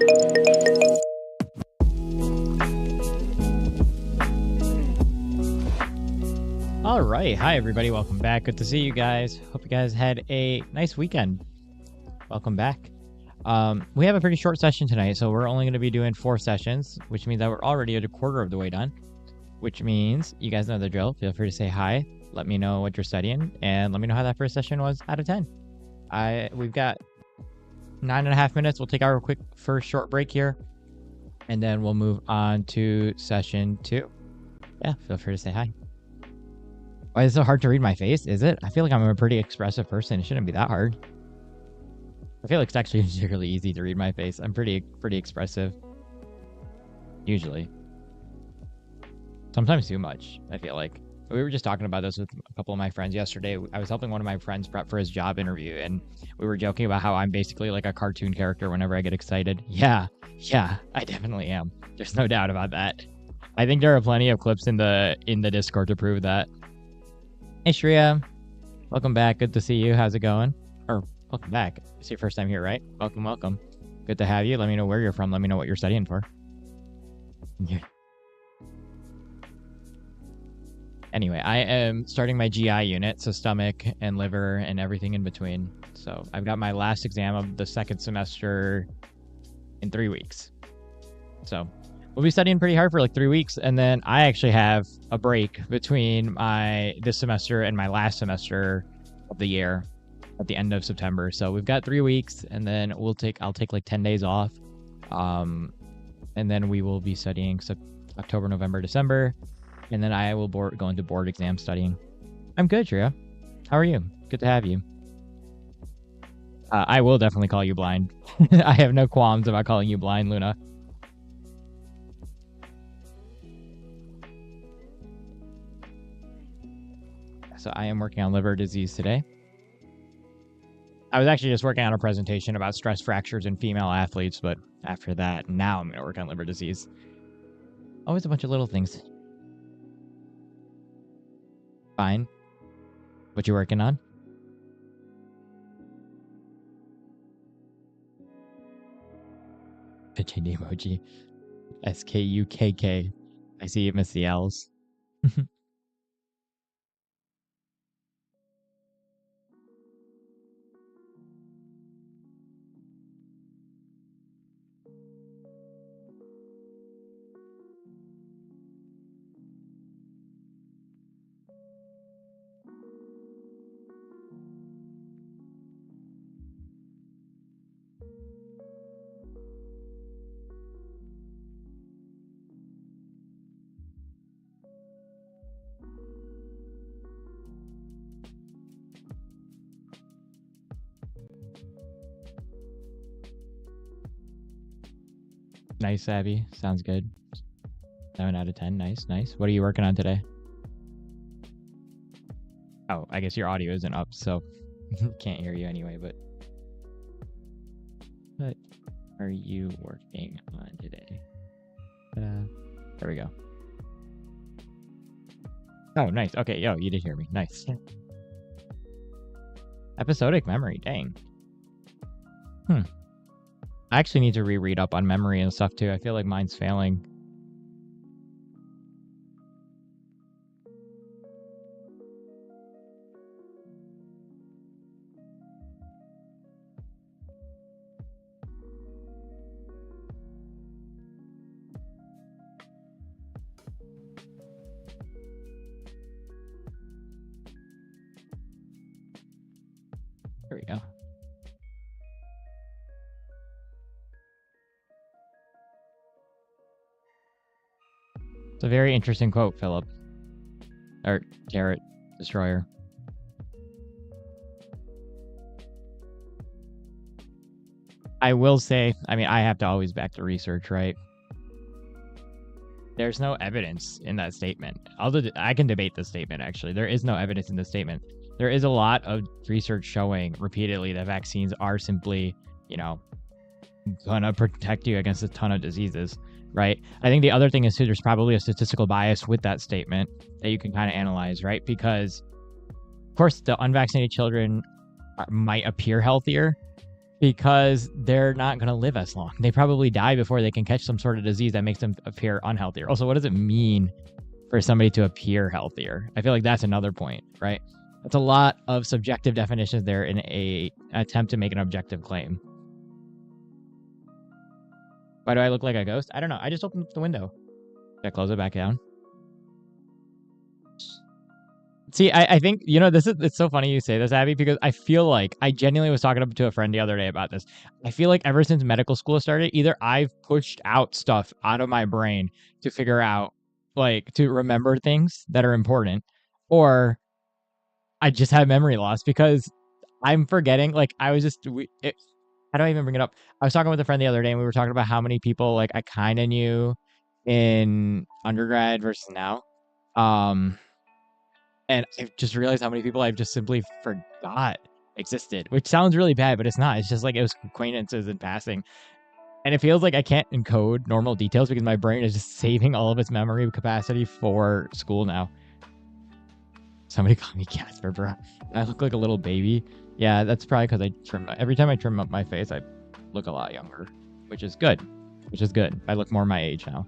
All right. Hi, everybody. Welcome back. Good to see you guys. Hope you guys had a nice weekend. Welcome back. We have a pretty short session tonight, so we're only going to be doing 4 sessions, which means that we're already at a quarter of the way done, which means you guys know the drill. Feel free to say hi. Let me know what you're studying, and let me know how that first session was out of 10. We've got 9.5 minutes. We'll take our quick first short break here, and then we'll move on to session 2. Yeah, feel free to say hi. Why is it so hard to read my face? Is it? I feel like I'm a pretty expressive person. It shouldn't be that hard. I feel like it's actually really easy to read my face. I'm pretty expressive. Usually. Sometimes too much, I feel like. We were just talking about this with a couple of my friends yesterday. I was helping one of my friends prep for his job interview, and we were joking about how I'm basically like a cartoon character whenever I get excited. Yeah, I definitely am. There's no doubt about that. I think there are plenty of clips in the Discord to prove that. Hey Shreya, welcome back. Good to see you. How's it going? Or welcome back. It's your first time here, right? Welcome. Good to have you. Let me know where you're from. Let me know what you're studying for. Yeah. Anyway, I am starting my GI unit, so stomach and liver and everything in between. So I've got my last exam of the second semester in 3 weeks. So we'll be studying pretty hard for like 3 weeks, and then I actually have a break between this semester and my last semester of the year at the end of September. So we've got 3 weeks, and then I'll take like 10 days off, and then we will be studying October, November, December, and then I will go into board exam studying. I'm good, Shreya. How are you? Good to have you. I will definitely call you blind. I have no qualms about calling you blind, Luna. So I am working on liver disease today. I was actually just working on a presentation about stress fractures in female athletes, but after that, now I'm going to work on liver disease. Always a bunch of little things. Fine. What you working on? Pitching emoji. SKUKK. I see you miss the L's. Nice, Abby. Sounds good. 7 out of 10. Nice. What are you working on today? Oh, I guess your audio isn't up, so can't hear you anyway, but what are you working on today? There we go. Oh, nice. Okay, you did hear me. Nice. Episodic memory. Dang. I actually need to reread up on memory and stuff too. I feel like mine's failing. There we go. It's a very interesting quote, Philip. Or Carrot Destroyer. I will say, I mean, I have to always back the research, right? There's no evidence in that statement. I can debate the statement, actually. There is no evidence in the statement. There is a lot of research showing repeatedly that vaccines are simply, gonna protect you against a ton of diseases, right? I think the other thing is too, there's probably a statistical bias with that statement that you can kind of analyze, right? Because, of course, the unvaccinated children might appear healthier, because they're not going to live as long. They probably die before they can catch some sort of disease that makes them appear unhealthier. Also, what does it mean for somebody to appear healthier? I feel like that's another point, right? That's a lot of subjective definitions there in a attempt to make an objective claim. Why do I look like a ghost? I don't know. I just opened up the window. Should I close it back down? See, I think, it's so funny you say this, Abby, because I feel like I genuinely was talking to a friend the other day about this. I feel like ever since medical school started, either I've pushed out stuff out of my brain to figure out, like, to remember things that are important, or I just have memory loss because I'm forgetting. Like, I was just, how do I even bring it up? I was talking with a friend the other day and we were talking about how many people, like, I kind of knew in undergrad versus now. And I've just realized how many people I've just simply forgot existed, which sounds really bad, but it's not. It's just like it was acquaintances in passing. And it feels like I can't encode normal details because my brain is just saving all of its memory capacity for school now. Somebody called me Casper, bro. I look like a little baby. Yeah, that's probably because I trim. Every time I trim up my face, I look a lot younger, which is good. I look more my age now.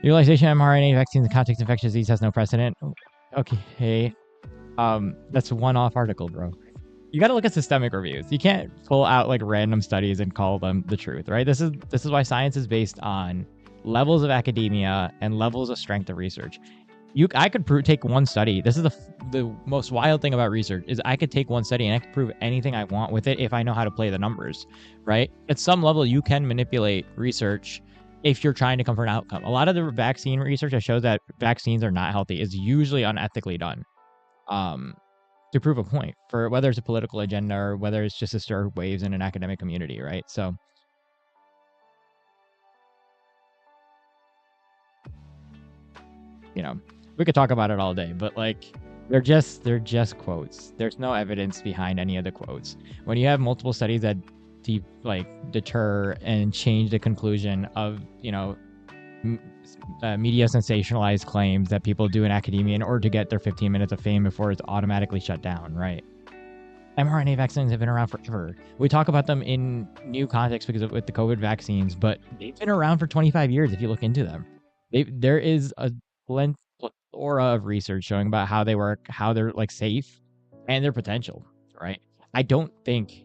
Utilization of mRNA vaccines in context of infectious disease has no precedent. Okay. That's one off article, bro. You got to look at systemic reviews. You can't pull out like random studies and call them the truth, right? This is why science is based on levels of academia and levels of strength of research. I could take one study. This is the most wild thing about research is I could take one study and I could prove anything I want with it if I know how to play the numbers, right? At some level, you can manipulate research if you're trying to come for an outcome. A lot of the vaccine research that shows that vaccines are not healthy is usually unethically done to prove a point, for whether it's a political agenda or whether it's just to stir waves in an academic community, right? So we could talk about it all day, but like they're just quotes. There's no evidence behind any of the quotes. When you have multiple studies that deter and change the conclusion of media sensationalized claims that people do in academia in order to get their 15 minutes of fame before it's automatically shut down, right? mRNA vaccines have been around forever. We talk about them in new context because with the COVID vaccines, but they've been around for 25 years if you look into them. There is a plethora of research showing about how they work, how they're like safe, and their potential, right? I don't think,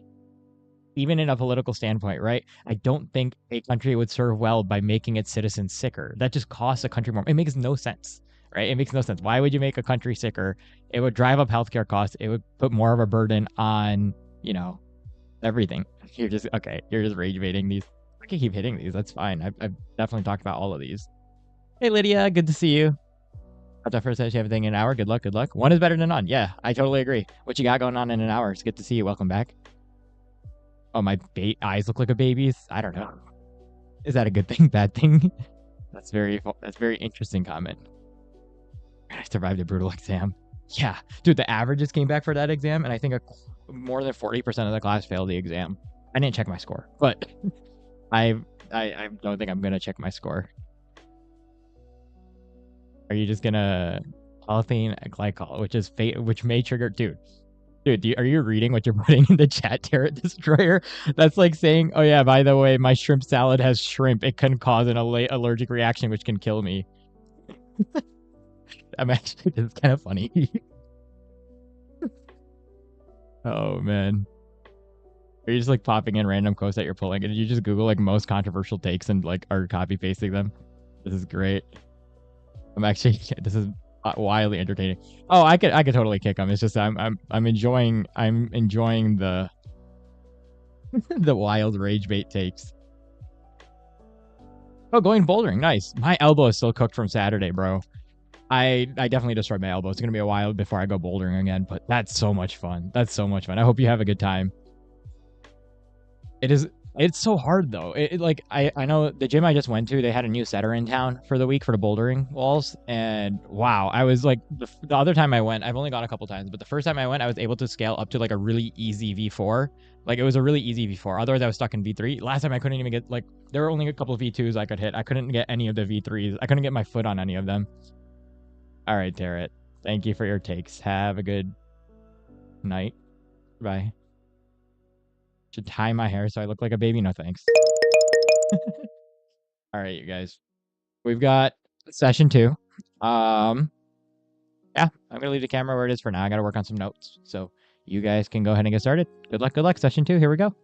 even in a political standpoint, right? I don't think a country would serve well by making its citizens sicker. That just costs a country more. It makes no sense, right? It makes no sense. Why would you make a country sicker? It would drive up healthcare costs. It would put more of a burden on, everything. You're just rage baiting these. I can keep hitting these. That's fine. I've definitely talked about all of these. Hey, Lydia, good to see you. After first says you have everything in an hour. Good luck. One is better than none. Yeah, I totally agree. What you got going on in an hour? It's good to see you. Welcome back. Oh, my eyes look like a baby's? I don't know. Is that a good thing? Bad thing? That's very interesting comment. I survived a brutal exam. Yeah, dude, the averages came back for that exam, and I think more than 40% of the class failed the exam. I didn't check my score, but I don't think I'm gonna check my score. Are you just gonna polyethylene glycol, which may trigger, dude, are you reading what you're putting in the chat, Terror Destroyer? That's like saying, oh yeah, by the way, my shrimp salad has shrimp. It can cause an allergic reaction, which can kill me. It's kind of funny. Oh, man. Are you just like popping in random quotes that you're pulling? And did you just Google like most controversial takes and like are copy pasting them? This is great. This is wildly entertaining. Oh, I could totally kick them. It's just I'm enjoying the the wild rage bait takes. Oh, going bouldering, nice. My elbow is still cooked from Saturday, bro. I definitely destroyed my elbow. It's gonna be a while before I go bouldering again, but that's so much fun. I hope you have a good time. It's so hard though. I know the gym I just went to, they had a new setter in town for the week for the bouldering walls, and wow, I was like the other time I went, I've only gone a couple times, but the first time I went, I was able to scale up to like a really easy V4. Like it was a really easy V4. Otherwise, I was stuck in V3. Last time I couldn't even get there were only a couple of V2s I could hit. I couldn't get any of the V3s. I couldn't get my foot on any of them. All right, Tarrant. Thank you for your takes. Have a good night. Bye. Should tie my hair so I look like a baby. No thanks. All right, you guys. We've got session 2. Yeah, I'm gonna leave the camera where it is for now. I gotta work on some notes. So you guys can go ahead and get started. Good luck, good luck. Session 2, here we go.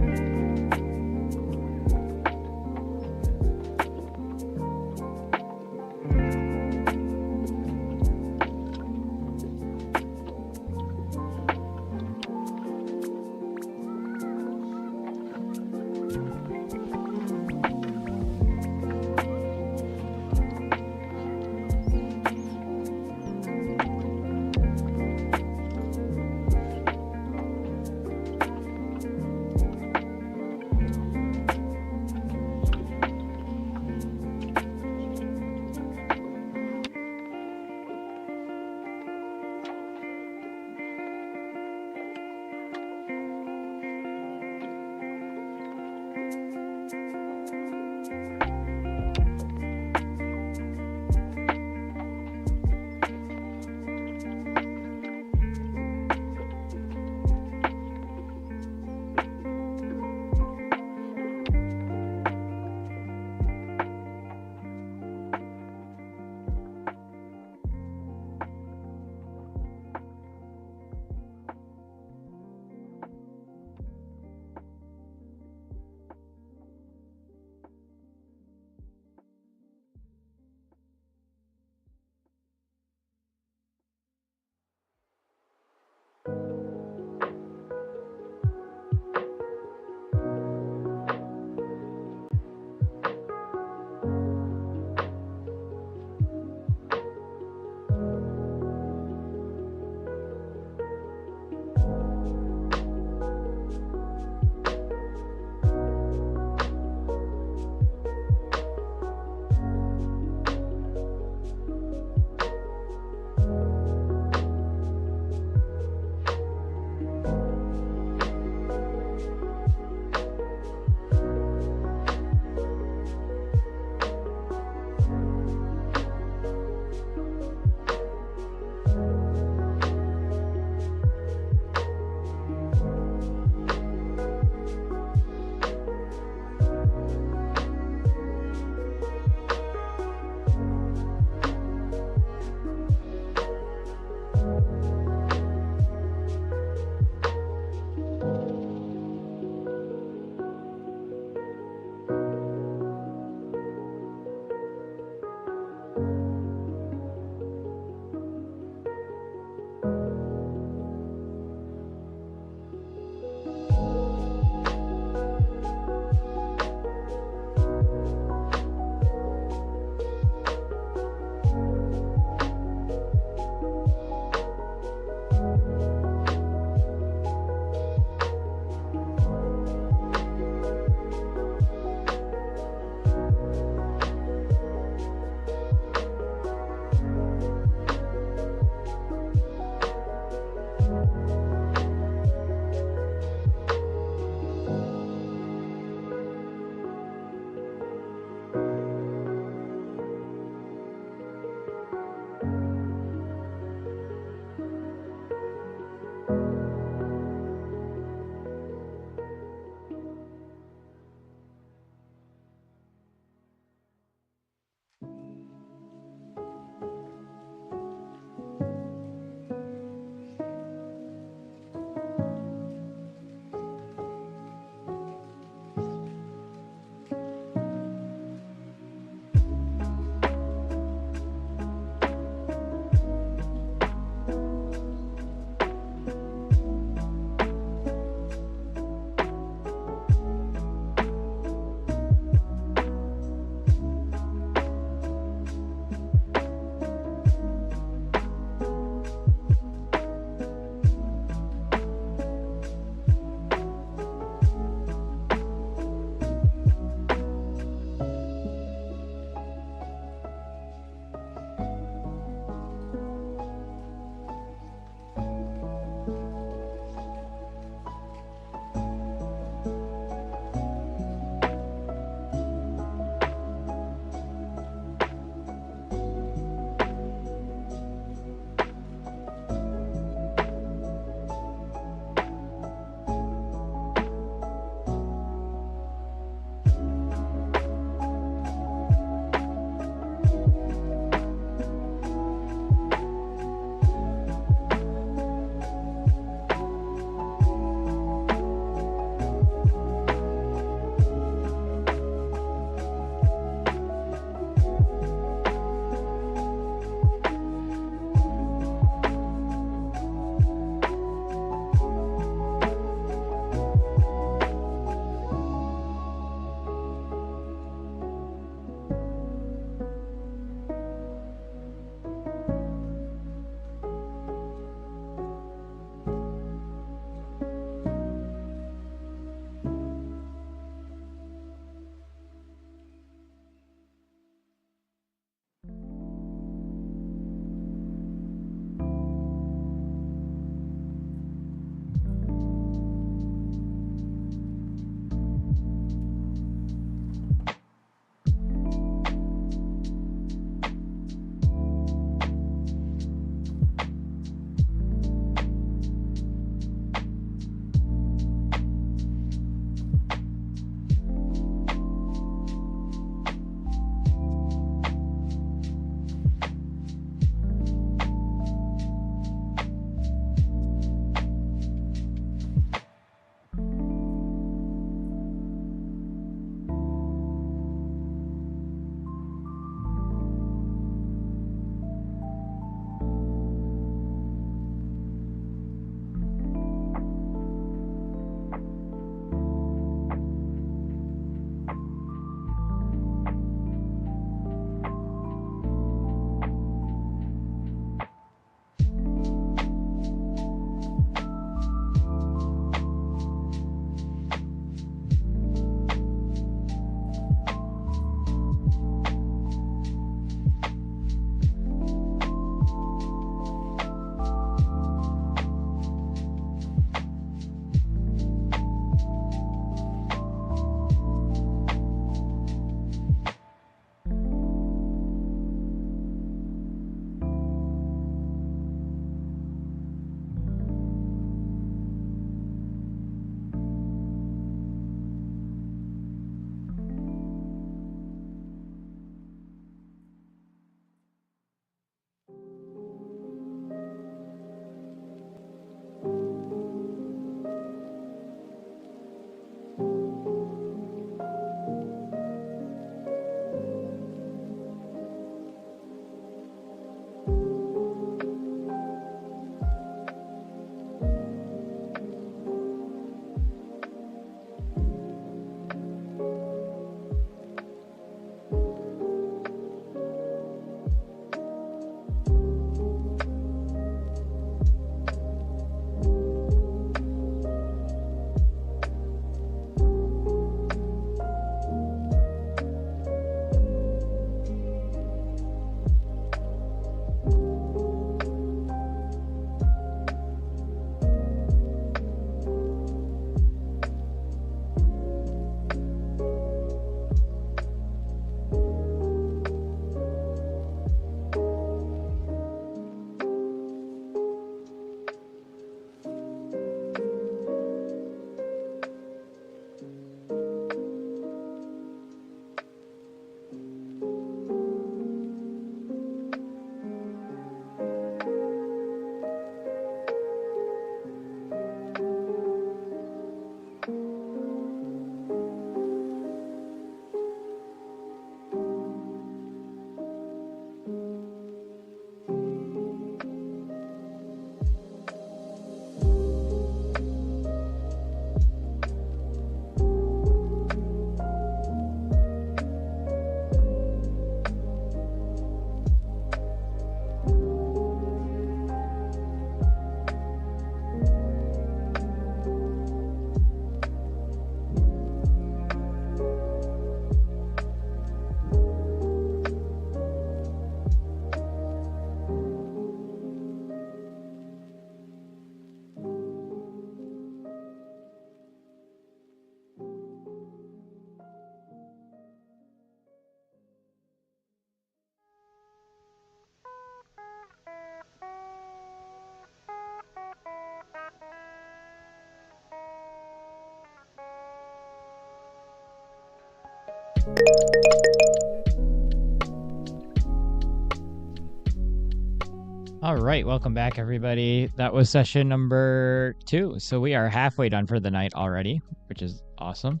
All right, welcome back, everybody. That was session number 2. So we are halfway done for the night already, which is awesome.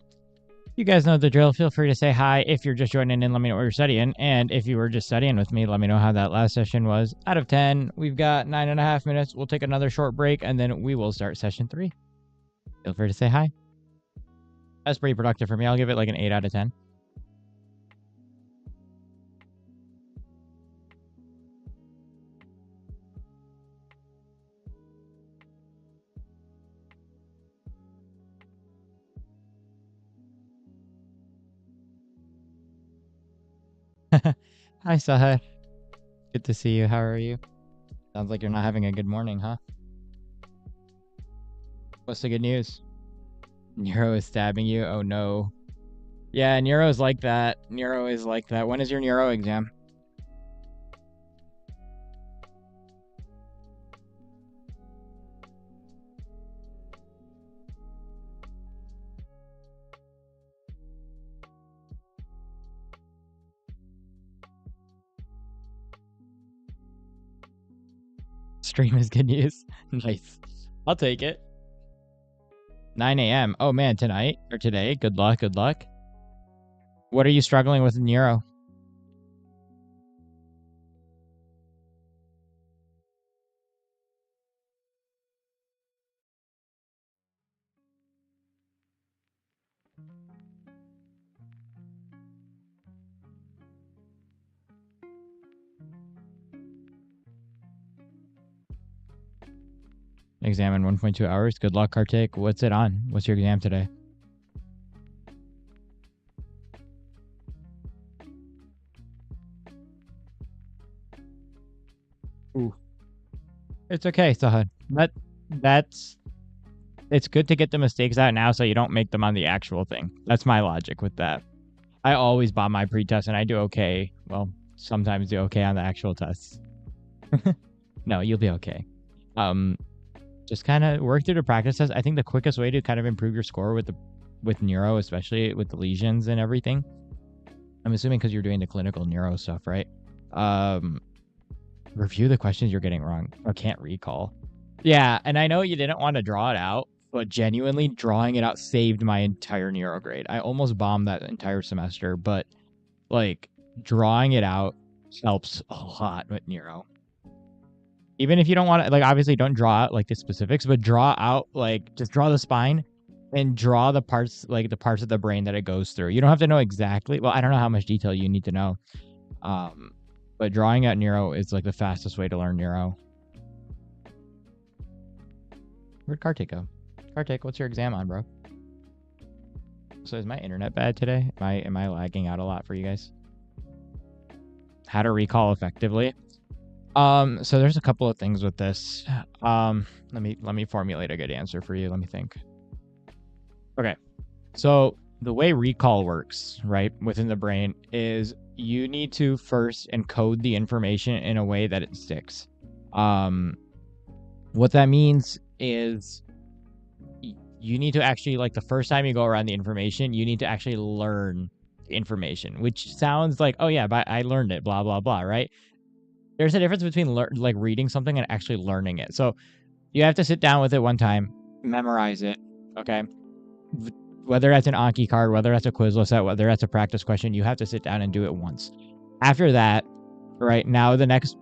You guys know the drill. Feel free to say hi. If you're just joining in, let me know what you're studying. And if you were just studying with me, let me know how that last session was. Out of 10, we've got 9.5 minutes. We'll take another short break, and then we will start session 3. Feel free to say hi. That's pretty productive for me. I'll give it like an 8 out of 10. Hi, Sahar. Good to see you. How are you? Sounds like you're not having a good morning, huh? What's the good news? Neuro is stabbing you? Oh, no. Yeah, Neuro's like that. Neuro is like that. When is your Neuro exam? Stream is good news. Nice. I'll take it. 9 a.m. Oh, man, tonight or today. Good luck. Good luck. What are you struggling with in Neuro? Exam in 1.2 hours. Good luck, Kartik. What's it on? What's your exam today? Ooh. It's okay, Sahad. It's good to get the mistakes out now so you don't make them on the actual thing. That's my logic with that. I always bomb my pre-test and I do okay. Well, sometimes do okay on the actual tests. No, you'll be okay. Just kind of work through the practice test. I think the quickest way to kind of improve your score with neuro, especially with the lesions and everything. I'm assuming because you're doing the clinical neuro stuff, right? Review the questions you're getting wrong or can't recall. Yeah, and I know you didn't want to draw it out, but genuinely drawing it out saved my entire neuro grade. I almost bombed that entire semester, but like drawing it out helps a lot with neuro. Even if you don't want to, like, obviously don't draw out like the specifics, but draw out, like, just draw the spine and draw the parts, like the parts of the brain that it goes through. You don't have to know exactly. Well, I don't know how much detail you need to know. But drawing out neuro is like the fastest way to learn neuro. Where'd Kartik go? Kartik, what's your exam on, bro? So is my internet bad today? Am I lagging out a lot for you guys? How to recall effectively. So there's a couple of things with this. Let me formulate a good answer for you. Let me think. Okay. So the way recall works, right, within the brain is you need to first encode the information in a way that it sticks. What that means is you need to actually, like, the first time you go around the information, you need to actually learn the information, which sounds like, oh yeah, but I learned it, blah, blah, blah, right? There's a difference between like reading something and actually learning it. So you have to sit down with it one time, memorize it, okay? Whether that's an Anki card, whether that's a Quizlet set, whether that's a practice question, you have to sit down and do it once. After that, right, now the next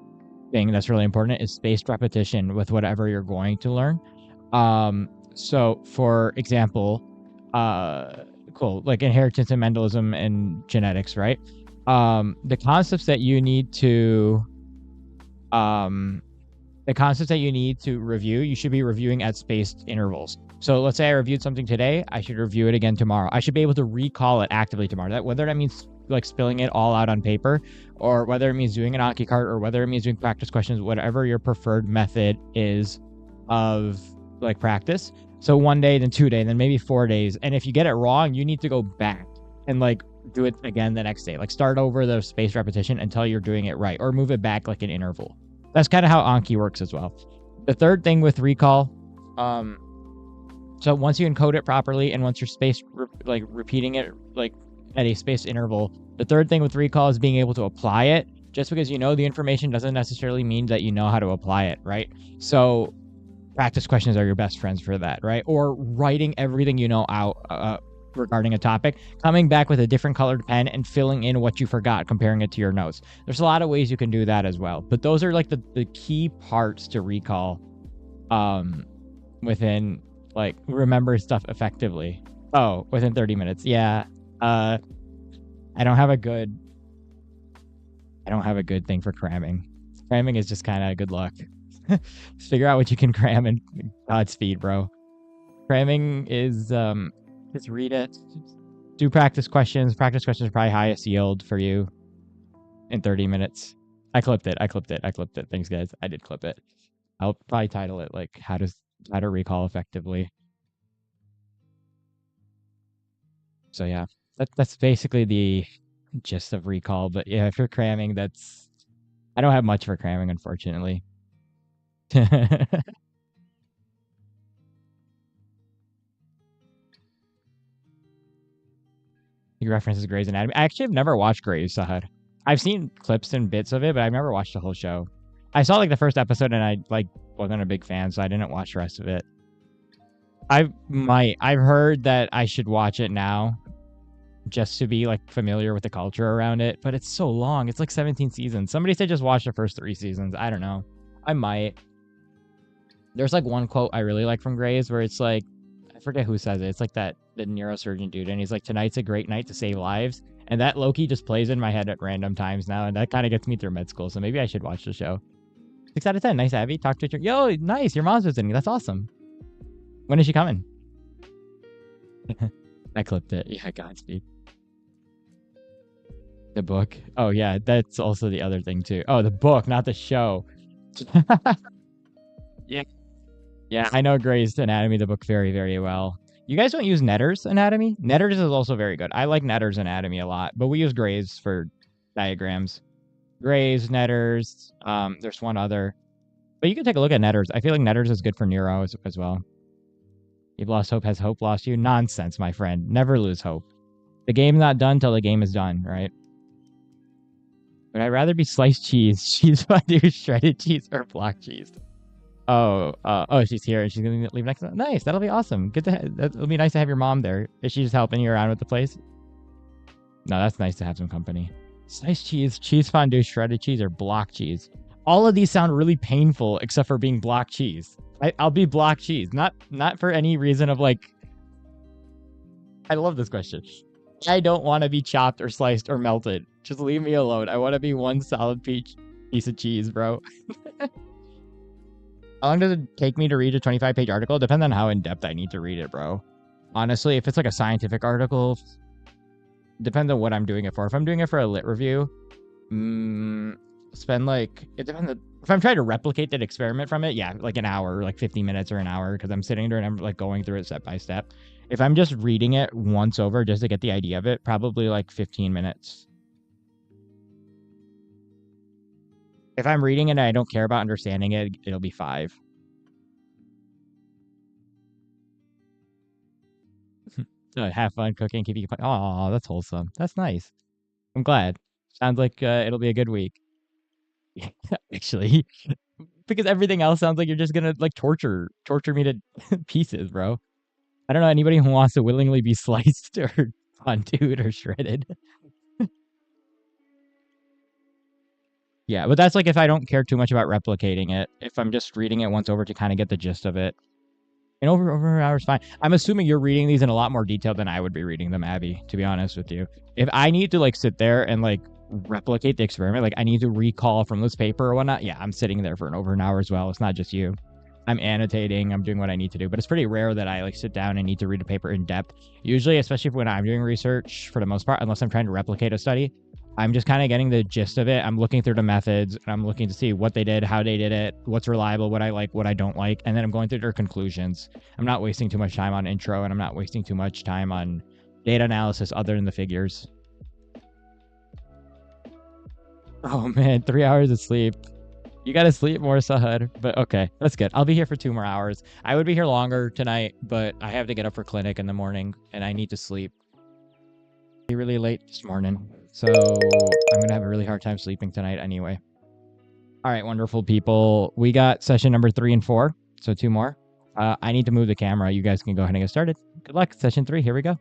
thing that's really important is spaced repetition with whatever you're going to learn. So for example, cool, like inheritance and Mendelism and genetics, right? The concepts that you need to review, you should be reviewing at spaced intervals. So let's say I reviewed something today, I should review it again tomorrow. I should be able to recall it actively tomorrow. Whether that means like spilling it all out on paper, or whether it means doing an Anki card, or whether it means doing practice questions, whatever your preferred method is of like practice. So 1 day, then 2 days, then maybe 4 days. And if you get it wrong, you need to go back and like do it again the next day. Like start over the spaced repetition until you're doing it right, or move it back like an interval. That's kind of how Anki works as well. The third thing with recall, so once you encode it properly and once you're spaced, like repeating it like at a spaced interval. The third thing with recall is being able to apply it. Just because you know the information doesn't necessarily mean that you know how to apply it, right? So practice questions are your best friends for that, right? Or writing everything you know out regarding a topic, coming back with a different colored pen and filling in what you forgot, comparing it to your notes. There's a lot of ways you can do that as well. But those are like the key parts to recall within like remember stuff effectively. Oh, within 30 minutes. Yeah. I don't have a good thing for cramming. Cramming is just kind of good luck. Figure out what you can cram and Godspeed, bro. Cramming is just read it. Do practice questions. Practice questions are probably highest yield for you in 30 minutes. I clipped it. Thanks, guys. I did clip it. I'll probably title it like how to recall effectively. So yeah, that's basically the gist of recall. But yeah, if you're cramming, I don't have much for cramming, unfortunately. He references Grey's Anatomy. I actually have never watched Grey's, Sahad. I've seen clips and bits of it, but I've never watched the whole show. I saw like the first episode and I wasn't a big fan, so I didn't watch the rest of it. I've heard that I should watch it now just to be like familiar with the culture around it, but it's so long. It's like 17 seasons. Somebody said just watch the first 3 seasons. I don't know. I might. There's like one quote I really like from Grey's where it's like, I forget who says it. It's like the neurosurgeon dude, and he's like, "Tonight's a great night to save lives." And that low-key just plays in my head at random times now, and that kind of gets me through med school. So maybe I should watch the show. 6 out of 10. Nice, Abby. Talk to your yo. Nice. Your mom's visiting. That's awesome. When is she coming? I clipped it. Yeah, Godspeed. The book. Oh yeah, that's also the other thing too. Oh, the book, not the show. Yeah. Yeah, I know Grey's Anatomy, the book, very, very well. You guys don't use Netter's Anatomy? Netter's is also very good. I like Netter's Anatomy a lot, but we use Grey's for diagrams. Grey's, Netter's, there's one other. But you can take a look at Netter's. I feel like Netter's is good for neuro as well. You've lost hope. Has hope lost you? Nonsense, my friend. Never lose hope. The game's not done till the game is done, right? Would I rather be sliced cheese, cheese fondue, shredded cheese, or block cheese? Oh, she's here and she's gonna leave next. Nice, that'll be awesome. That'll be nice to have your mom there. Is she just helping you around with the place? No, that's nice to have some company. Sliced cheese, cheese fondue, shredded cheese, or block cheese. All of these sound really painful, except for being block cheese. I'll be block cheese, not for any reason of like. I love this question. I don't want to be chopped or sliced or melted. Just leave me alone. I want to be one solid piece of cheese, bro. How long does it take me to read a 25-page article? Depends on how in-depth I need to read it, bro. Honestly, if it's like a scientific article, depends on what I'm doing it for. If I'm doing it for a lit review, spend like, it depends. If I'm trying to replicate that experiment from it, yeah, like an hour, like 50 minutes or an hour, because I'm sitting there and I'm like going through it step by step. If I'm just reading it once over just to get the idea of it, probably like 15 minutes. If I'm reading it and I don't care about understanding it, it'll be 5. Have fun cooking, keep you. Oh, that's wholesome. That's nice. I'm glad. Sounds like it'll be a good week. Actually, because everything else sounds like you're just gonna like torture me to pieces, bro. I don't know anybody who wants to willingly be sliced or fondue or shredded. Yeah, but that's like if I don't care too much about replicating it. If I'm just reading it once over to kind of get the gist of it. And over an hour is fine. I'm assuming you're reading these in a lot more detail than I would be reading them, Abby, to be honest with you. If I need to like sit there and like replicate the experiment, like I need to recall from this paper or whatnot, yeah, I'm sitting there for over an hour as well. It's not just you. I'm annotating, I'm doing what I need to do, but it's pretty rare that I like sit down and need to read a paper in depth. Usually, especially when I'm doing research for the most part, unless I'm trying to replicate a study, I'm just kind of getting the gist of it. I'm looking through the methods and I'm looking to see what they did, how they did it, what's reliable, what I like, what I don't like. And then I'm going through their conclusions. I'm not wasting too much time on intro and I'm not wasting too much time on data analysis other than the figures. Oh man, 3 hours of sleep. You got to sleep more, Sahad. But okay, that's good. I'll be here for 2 more hours. I would be here longer tonight, but I have to get up for clinic in the morning and I need to sleep. really late this morning, so I'm gonna have a really hard time sleeping tonight anyway. All right, wonderful people. We got session number 3 and 4, so 2 more. I need to move the camera. You guys can go ahead and get started. Good luck. Session 3, here we go.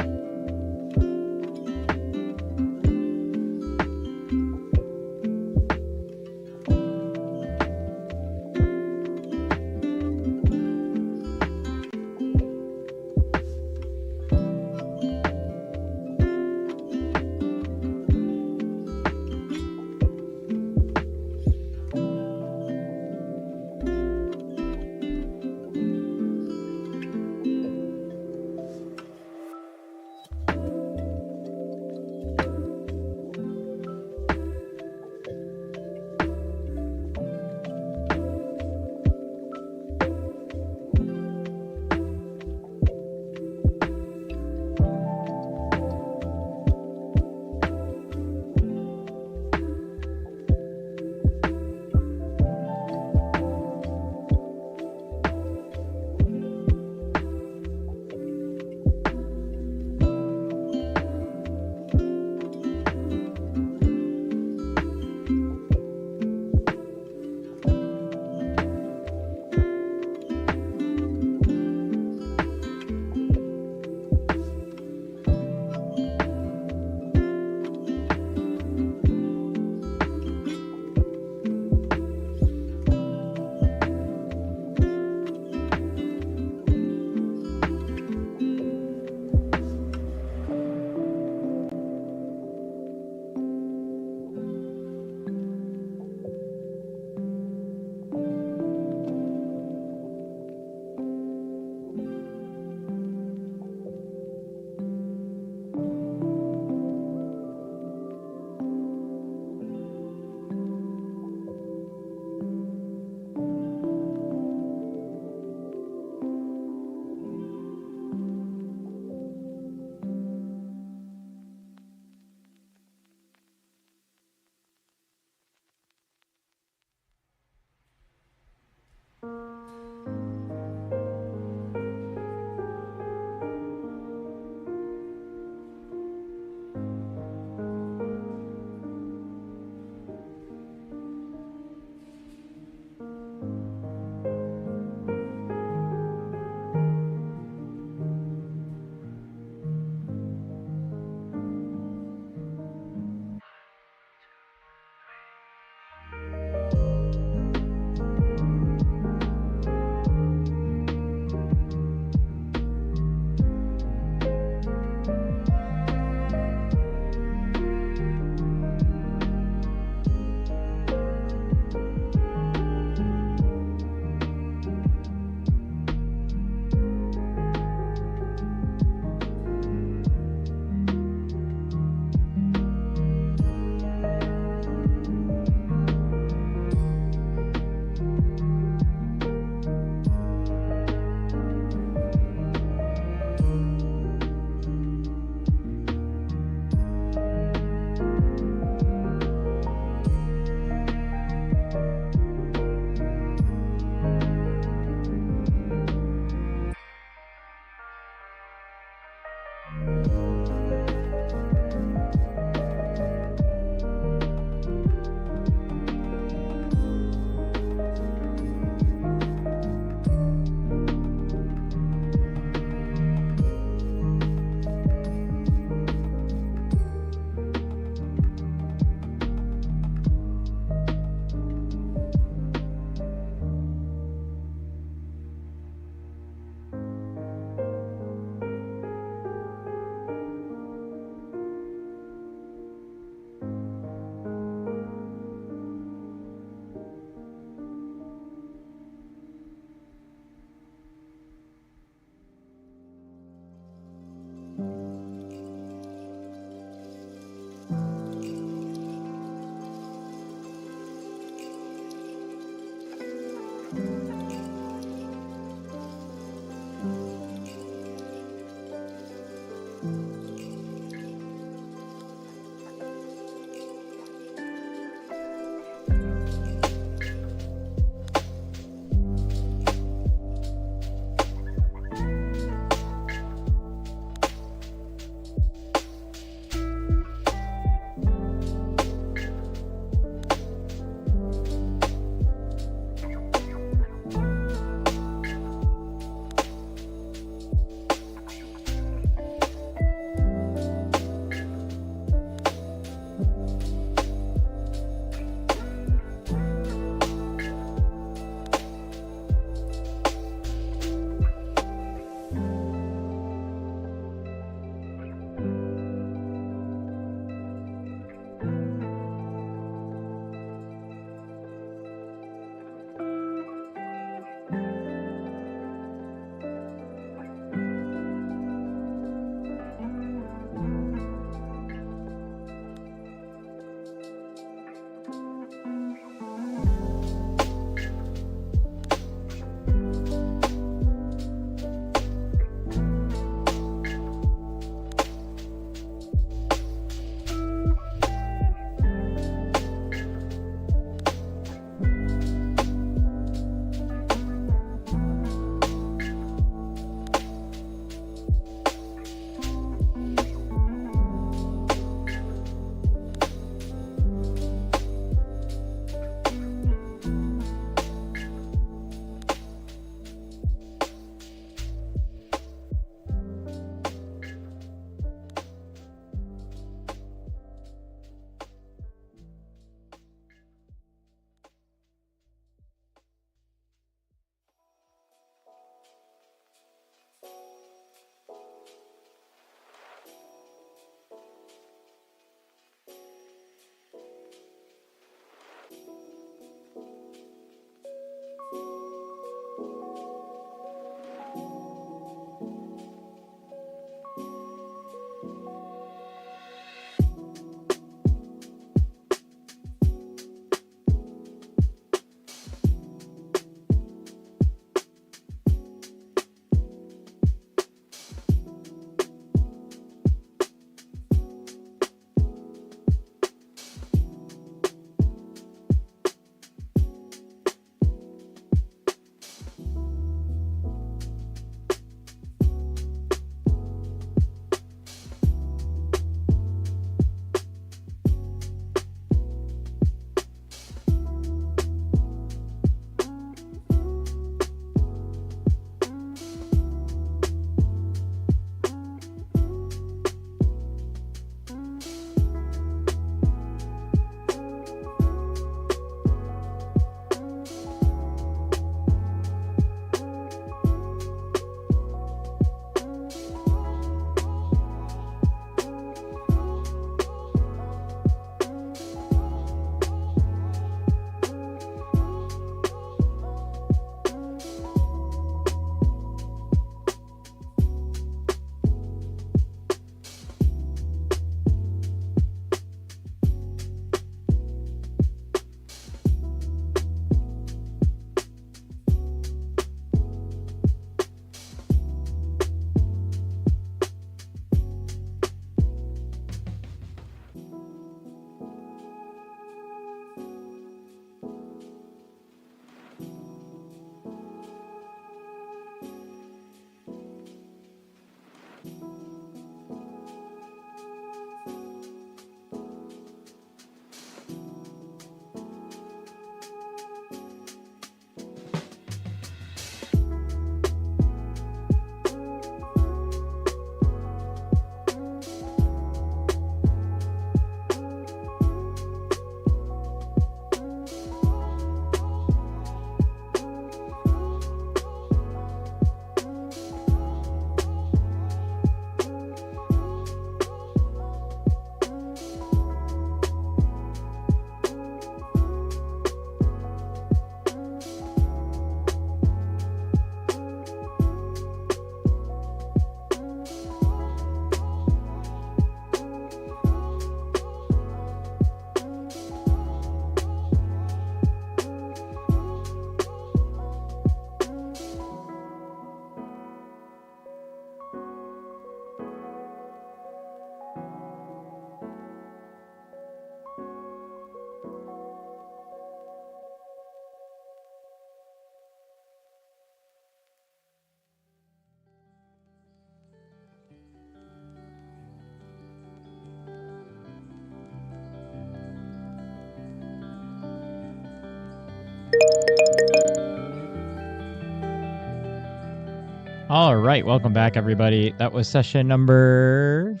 All right, welcome back, everybody. That was session number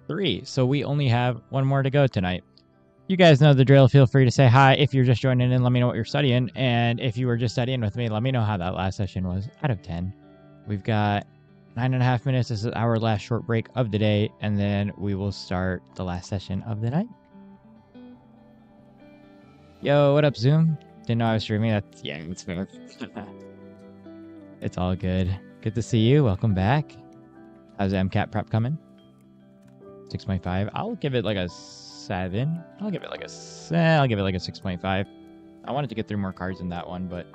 3. So we only have one more to go tonight. You guys know the drill. Feel free to say hi if you're just joining in. Let me know what you're studying. And if you were just studying with me, let me know how that last session was out of 10. We've got 9.5 minutes. This is our last short break of the day. And then we will start the last session of the night. Yo, what up, Zoom? Didn't know I was streaming. Yeah, it's fair. It's all good. Good to see you. Welcome back. How's MCAT prep coming? 6.5. I'll give it like a 7. I'll give it like a 6.5. I wanted to get through more cards in that one, but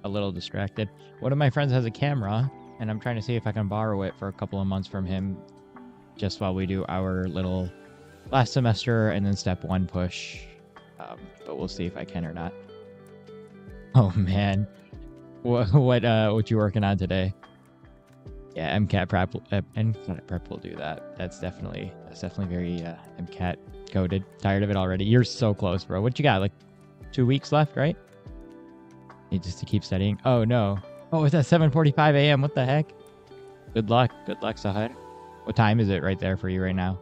a little distracted. One of my friends has a camera, and I'm trying to see if I can borrow it for a couple of months from him just while we do our little last semester and then step 1 push. But we'll see if I can or not. Oh man. What you working on today? Yeah, MCAT prep will do that. That's definitely very MCAT coded. Tired of it already. You're so close, bro. What you got? Like 2 weeks left, right? Need just to keep studying. Oh no. Oh, it's at 7:45 a.m. What the heck? Good luck. Good luck, Sahar. What time is it right there for you right now?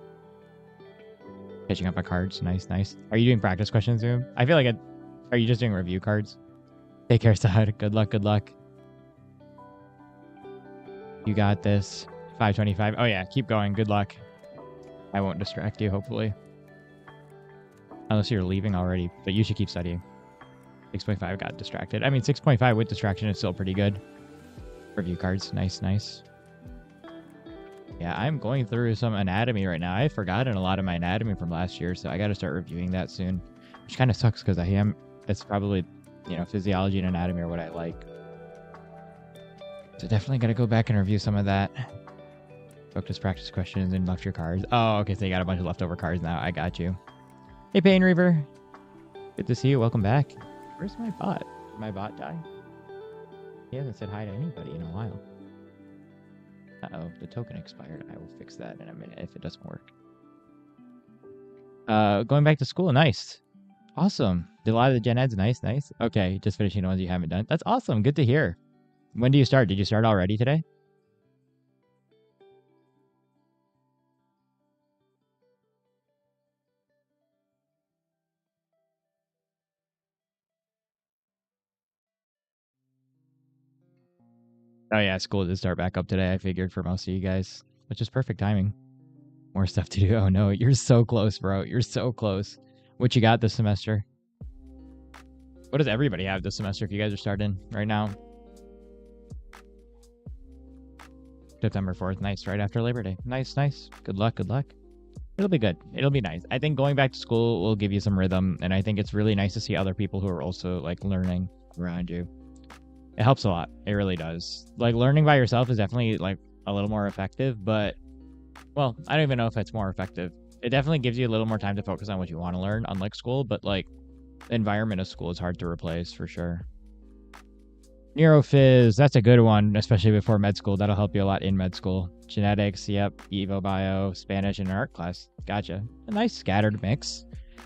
Catching up on cards. Nice, nice. Are you doing practice questions, Zoom? I feel like are you just doing review cards? Take care, Sahar. Good luck, good luck. You got this. 5:25. Oh yeah, keep going. Good luck. I won't distract you, hopefully. Unless you're leaving already, but you should keep studying. 6.5 got distracted. I mean, 6.5 with distraction is still pretty good. Review cards. Nice, nice. Yeah, I'm going through some anatomy right now. I've forgotten a lot of my anatomy from last year, so I got to start reviewing that soon. Which kind of sucks because it's probably, physiology and anatomy are what I like. So definitely got to go back and review some of that. Focus practice questions and left your cards. Oh, okay, so you got a bunch of leftover cards now. I got you. Hey, Pain Reaver. Good to see you. Welcome back. Where's my bot? Did my bot die? He hasn't said hi to anybody in a while. Uh-oh, the token expired. I will fix that in a minute if it doesn't work. Going back to school. Nice. Awesome. Did a lot of the gen eds. Nice, nice. Okay, just finishing the ones you haven't done. That's awesome. Good to hear. When do you start? Did you start already today? Oh yeah, school did start back up today. I figured for most of you guys, which is perfect timing. More stuff to do. Oh no, you're so close, bro. You're so close. What you got this semester? What does everybody have this semester if you guys are starting right now? September 4th. Nice. Right after Labor Day. Nice, nice. Good luck. Good luck. It'll be good. It'll be nice. I think going back to school will give you some rhythm, and I think it's really nice to see other people who are also like learning around you. It helps a lot. It really does. Like learning by yourself is definitely like a little more effective, but well, I don't even know if it's more effective. It definitely gives you a little more time to focus on what you want to learn, unlike school, but like the environment of school is hard to replace for sure. Neurophys, that's a good one, especially before med school. That'll help you a lot in med school. Genetics, yep. Evo Bio, Spanish, and art class. Gotcha. A nice scattered mix.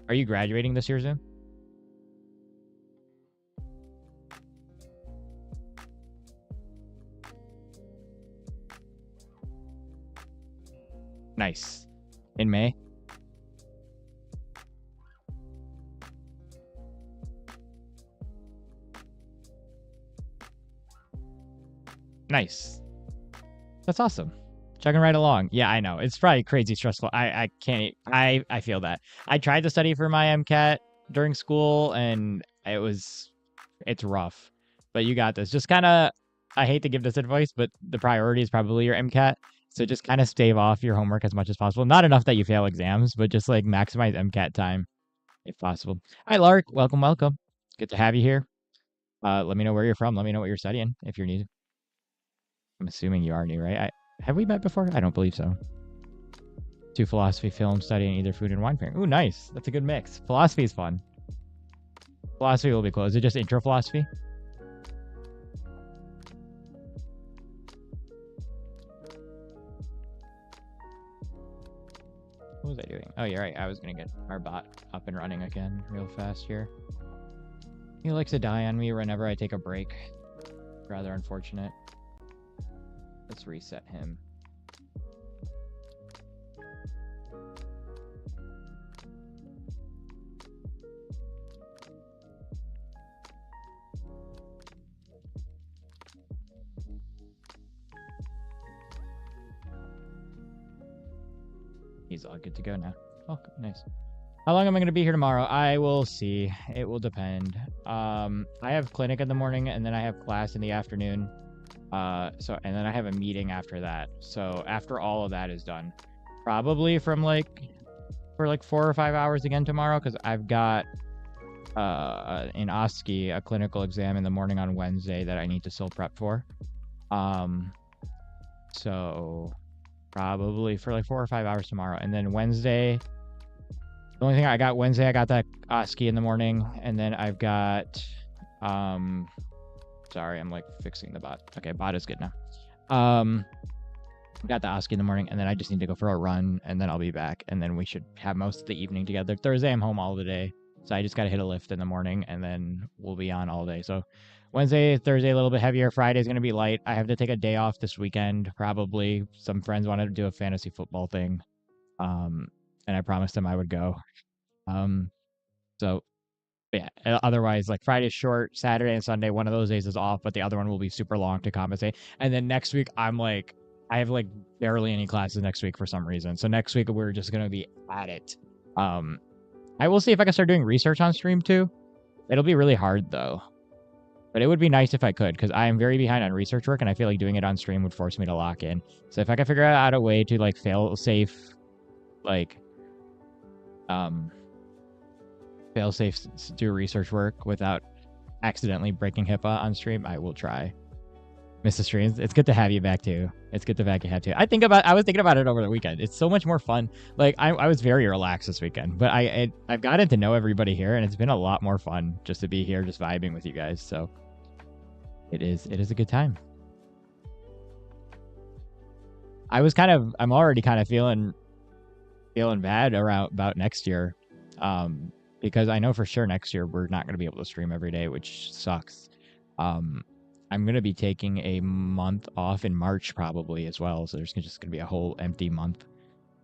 Are you graduating this year, Zoom? Nice. In May? Nice. That's awesome. Chugging right along. Yeah, I know. It's probably crazy stressful. I can't. I feel that. I tried to study for my MCAT during school, and it's rough. But you got this. Just kind of, I hate to give this advice, but the priority is probably your MCAT. So just kind of stave off your homework as much as possible. Not enough that you fail exams, but just like maximize MCAT time if possible. Hi, Lark. Welcome, welcome. Good to have you here. Let me know where you're from. Let me know what you're studying if you're new. I'm assuming you are new, right? Have we met before? I don't believe so. 2 philosophy film studying either food and wine pairing. Ooh, nice. That's a good mix. Philosophy is fun. Philosophy will be cool. Is it just intro philosophy? What was I doing? Oh, you're right. I was going to get our bot up and running again real fast here. He likes to die on me whenever I take a break. Rather unfortunate. Let's reset him. He's all good to go now. Oh, nice. How long am I going to be here tomorrow? I will see. It will depend. I have clinic in the morning, and then I have class in the afternoon. And then I have a meeting after that. So after all of that is done, probably for 4 or 5 hours again tomorrow, because I've got in OSCE a clinical exam in the morning on Wednesday that I need to still prep for. So probably for 4 or 5 hours tomorrow, and then Wednesday. The only thing I got Wednesday, I got that OSCE in the morning, and then I've got sorry, I'm fixing the bot. Okay, bot is good now. Got the OSCE in the morning, and then I just need to go for a run, and then I'll be back, and then we should have most of the evening together. Thursday, I'm home all the day, so I just got to hit a lift in the morning, and then we'll be on all day. So Wednesday, Thursday, a little bit heavier. Friday's going to be light. I have to take a day off this weekend, probably. Some friends wanted to do a fantasy football thing, and I promised them I would go. So yeah, otherwise Friday's short, Saturday and Sunday, one of those days is off, but the other one will be super long to compensate. And then next week I have barely any classes next week for some reason. So next week we're just going to be at it. I will see if I can start doing research on stream too. It'll be really hard though, but it would be nice if I could, because I am very behind on research work, and I feel like doing it on stream would force me to lock in. So if I can figure out a way to fail safe do research work without accidentally breaking HIPAA on stream, I will try. Mr. Streams, it's good to have you back too. It's good to have you too. I was thinking about it over the weekend. It's so much more fun. I was very relaxed this weekend, but I've gotten to know everybody here, and it's been a lot more fun just to be here, just vibing with you guys. So it is a good time. I'm already kind of feeling bad about next year. Because I know for sure next year we're not going to be able to stream every day, which sucks. I'm going to be taking a month off in March probably as well, so there's just going to be a whole empty month.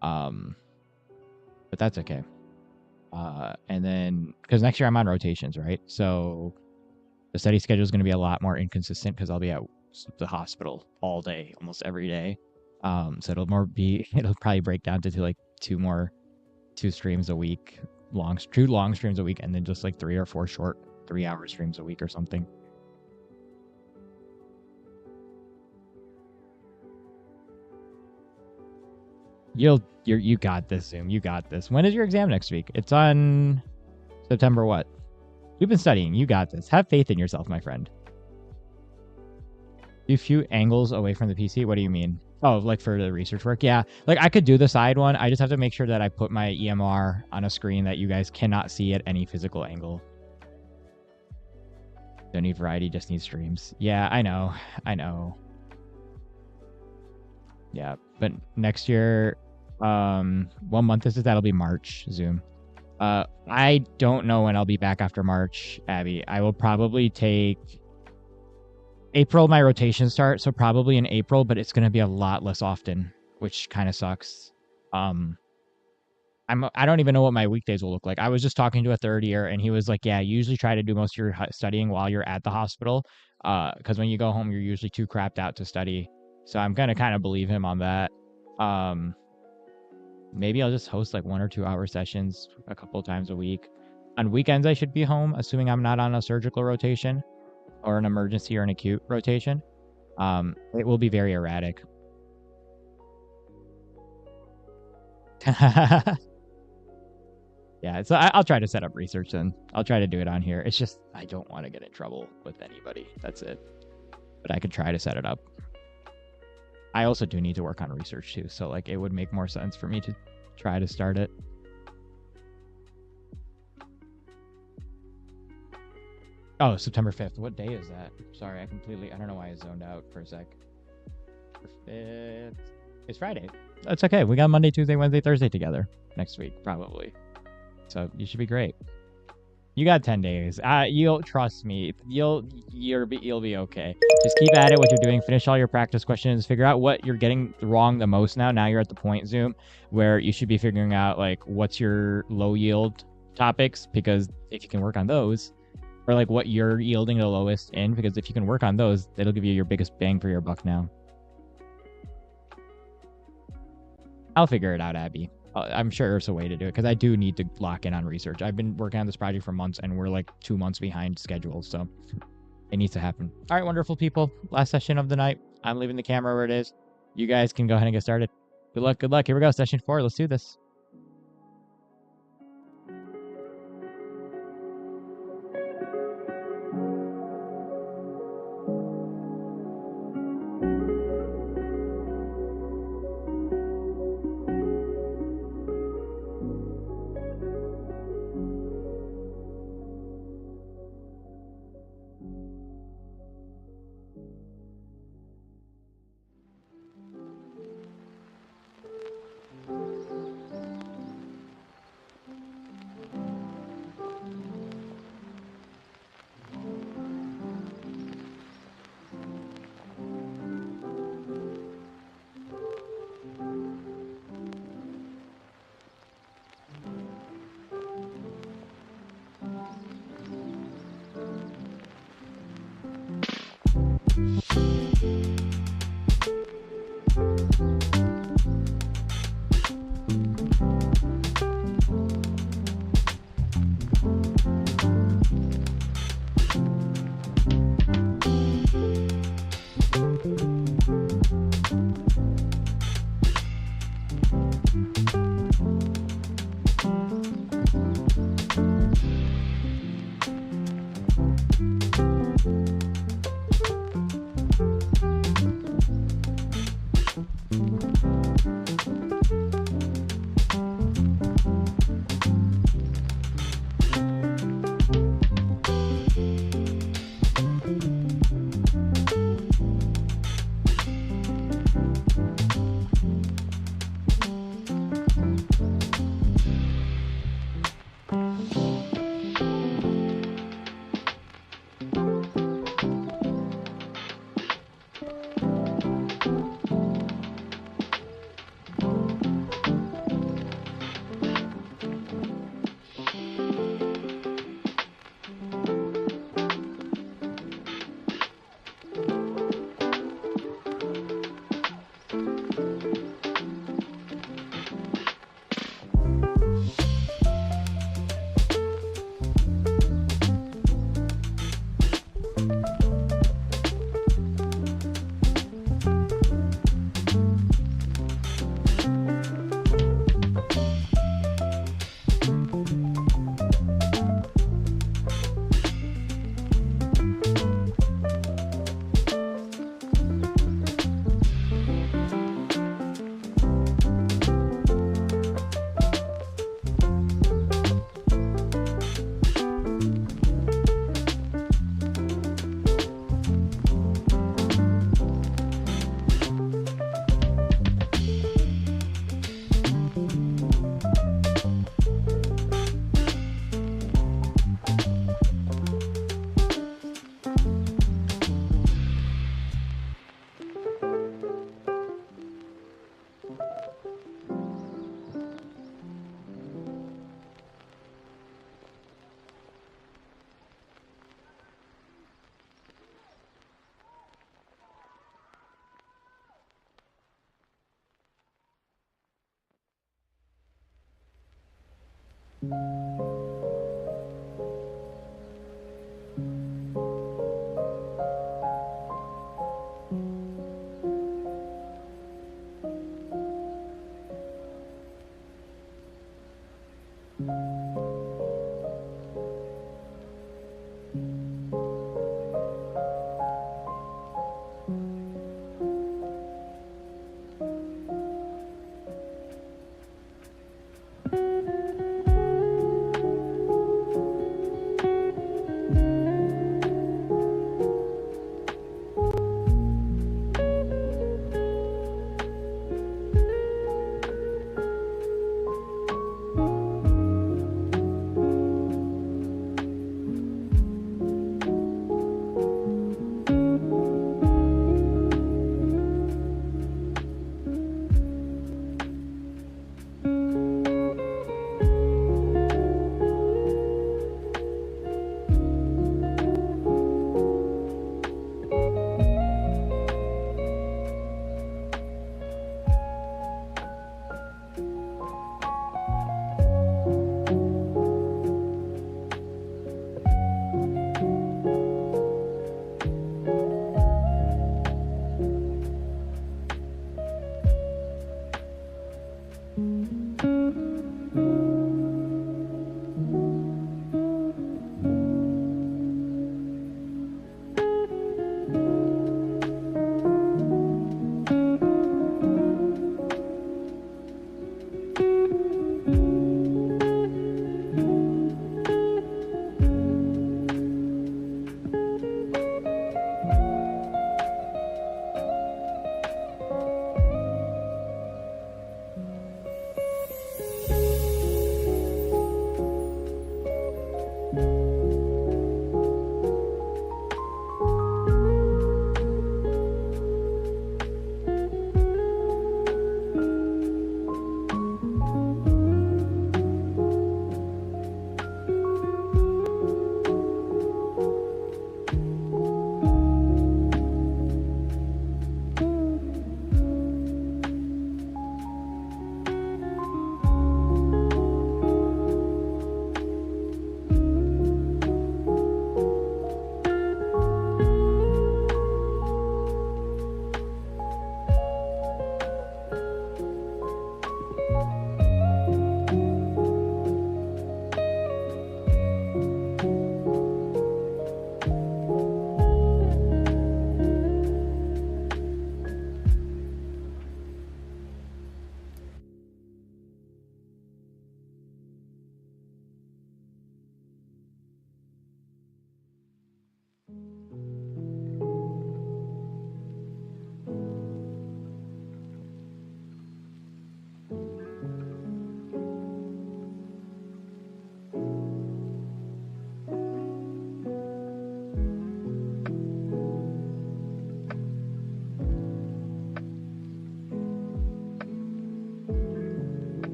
But that's okay. And then, because next year I'm on rotations, right? So the study schedule is going to be a lot more inconsistent because I'll be at the hospital all day, almost every day. So it'll probably break down to two streams a week. Two long streams a week, and then just 3 or 4 short 3-hour streams a week or something. You got this, Zoom. You got this. When is your exam next week? It's on September what? You've been studying. You got this. Have faith in yourself, my friend. Do few angles away from the PC? What do you mean? Oh, for the research work? Yeah. I could do the side one. I just have to make sure that I put my EMR on a screen that you guys cannot see at any physical angle. Don't need variety, just need streams. Yeah, I know. Yeah, but next year, 1 month that'll be March, Zoom. I don't know when I'll be back after March, Abby. I will probably take April, my rotation start, so probably in April, but it's going to be a lot less often, which kind of sucks. I don't even know what my weekdays will look like. I was just talking to a third year, and he was like, yeah, you usually try to do most of your studying while you're at the hospital, because when you go home, you're usually too crapped out to study. So I'm going to kind of believe him on that. Maybe I'll just host 1 or 2 hour sessions a couple times a week. On weekends, I should be home, assuming I'm not on a surgical rotation or an emergency or an acute rotation. It will be very erratic. Yeah, so I'll try to set up research then. I'll try to do it on here. It's just I don't want to get in trouble with anybody. That's it. But I could try to set it up. I also do need to work on research too, so it would make more sense for me to try to start it. Oh, September 5th. What day is that? Sorry, I don't know why I zoned out for a sec. It's Friday. That's okay. We got Monday, Tuesday, Wednesday, Thursday together next week, probably. So you should be great. You got 10 days. You'll trust me. You'll be okay. Just keep at it. What you're doing. Finish all your practice questions. Figure out what you're getting wrong the most now. Now you're at the point, Zoom, where you should be figuring out like what's your low yield topics, because if you can work on those, or like what you're yielding the lowest in, because if you can work on those, that'll give you your biggest bang for your buck now. I'll figure it out, Abby. I'm sure there's a way to do it, because I do need to lock in on research. I've been working on this project for months, and we're like 2 months behind schedule, so it needs to happen. All right, wonderful people. Last session of the night. I'm leaving the camera where it is. You guys can go ahead and get started. Good luck, good luck. Here we go, session 4. Let's do this.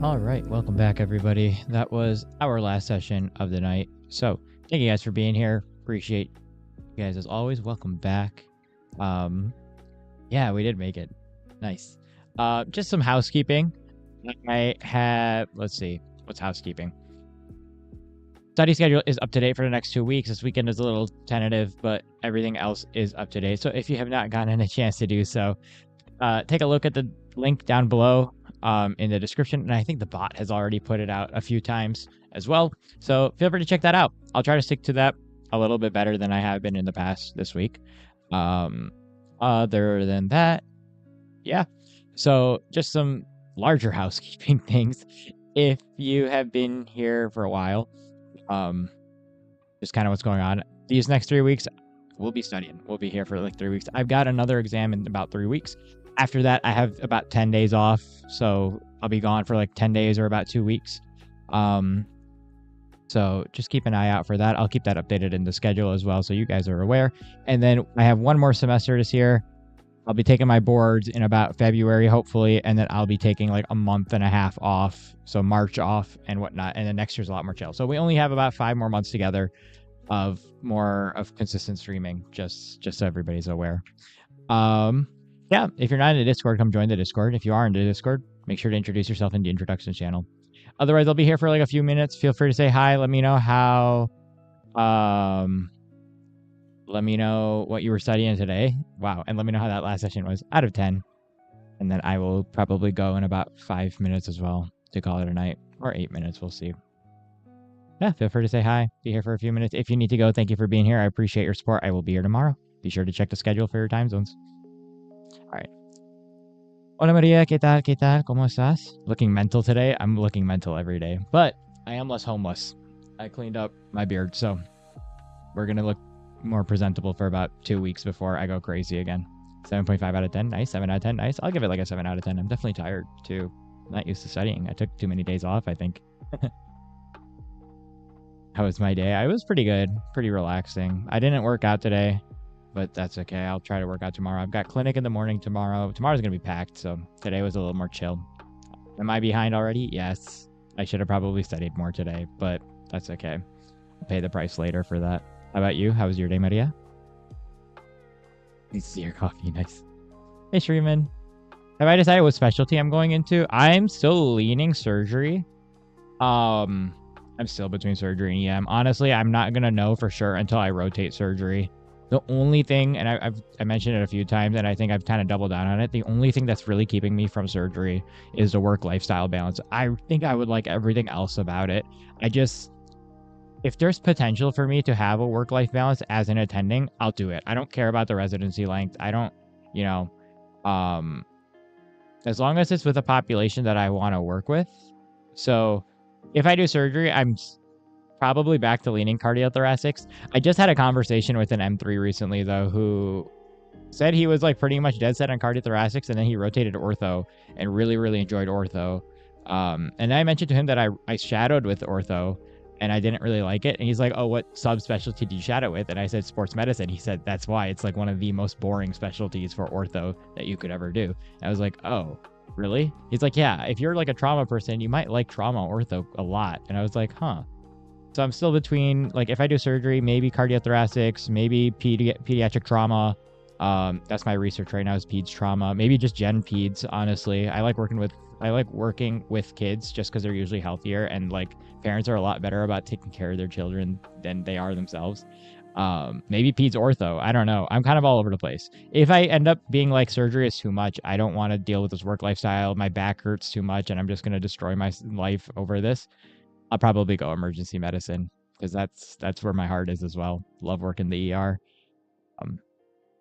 All right, welcome back, everybody. That was our last session of the night. So thank you guys for being here. Appreciate you guys as always. Welcome back. Yeah, we did make it. Nice. Just some housekeeping. I have, let's see, what's housekeeping? Study schedule is up to date for the next 2 weeks. This weekend is a little tentative, but everything else is up to date. So if you have not gotten a chance to do so, take a look at the link down below in the description. And I think the bot has already put it out a few times as well. So feel free to check that out. I'll try to stick to that a little bit better than I have been in the past this week. Other than that, yeah. So just some larger housekeeping things. If you have been here for a while, just kind of what's going on. These next 3 weeks, we'll be studying. We'll be here for like 3 weeks. I've got another exam in about 3 weeks. After that, I have about 10 days off. So I'll be gone for like 10 days or about 2 weeks. So just keep an eye out for that. I'll keep that updated in the schedule as well, so you guys are aware. And then I have one more semester this year. I'll be taking my boards in about February, hopefully, and then I'll be taking like a month and a half off, so March off and whatnot, and then next year's a lot more chill. So we only have about 5 more months together of more of consistent streaming, just so everybody's aware. Yeah, if you're not in the Discord, come join the Discord. If you are in the Discord, make sure to introduce yourself in the introduction channel. Otherwise, I'll be here for like a few minutes. Feel free to say hi. Let me know how. Let me know what you were studying today. Wow. And let me know how that last session was out of 10. And then I will probably go in about 5 minutes as well to call it a night, or 8 minutes. We'll see. Yeah, feel free to say hi. Be here for a few minutes. If you need to go, thank you for being here. I appreciate your support. I will be here tomorrow. Be sure to check the schedule for your time zones. All right. Hola Maria, ¿qué tal? ¿Qué tal? ¿Cómo estás? Looking mental today. I'm looking mental every day, but I am less homeless. I cleaned up my beard, so we're going to look more presentable for about 2 weeks before I go crazy again. 7.5 out of 10. Nice. 7 out of 10. Nice. I'll give it like a 7 out of 10. I'm definitely tired too. Not used to studying. I took too many days off, I think. How was my day? I was pretty good. Pretty relaxing. I didn't work out today, but that's okay. I'll try to work out tomorrow. I've got clinic in the morning tomorrow. Tomorrow's going to be packed, so today was a little more chill. Am I behind already? Yes. I should have probably studied more today, but that's okay. I'll pay the price later for that. How about you? How was your day, Maria? Nice to see your coffee. Nice. Hey, Shreeman. Have I decided what specialty I'm going into? I'm still leaning surgery. I'm still between surgery and EM. Honestly, I'm not going to know for sure until I rotate surgery. The only thing, and I mentioned it a few times, and I think I've kind of doubled down on it, the only thing that's really keeping me from surgery is the work-lifestyle balance. I think I would like everything else about it. If there's potential for me to have a work-life balance as an attending, I'll do it. I don't care about the residency length. I don't, as long as it's with a population that I want to work with. So if I do surgery, I'm probably back to leaning cardiothoracics. I just had a conversation with an M3 recently, though, who said he was like pretty much dead set on cardiothoracics, and then he rotated to ortho and really, really enjoyed ortho. And I mentioned to him that I shadowed with ortho and I didn't really like it. And he's like, oh, what subspecialty do you shadow with? And I said, sports medicine. He said, that's why. It's like one of the most boring specialties for ortho that you could ever do. And I was like, oh, really? He's like, yeah, if you're like a trauma person, you might like trauma ortho a lot. And I was like, huh. So I'm still between, like, if I do surgery, maybe cardiothoracics, maybe pediatric trauma. That's my research right now is peds trauma. Maybe just gen peds, honestly. I like working with kids just because they're usually healthier, and like parents are a lot better about taking care of their children than they are themselves. Maybe peds ortho. I don't know. I'm kind of all over the place. If I end up being like surgery is too much, I don't want to deal with this work lifestyle. My back hurts too much and I'm just going to destroy my life over this. I'll probably go emergency medicine because that's where my heart is as well. Love working the ER.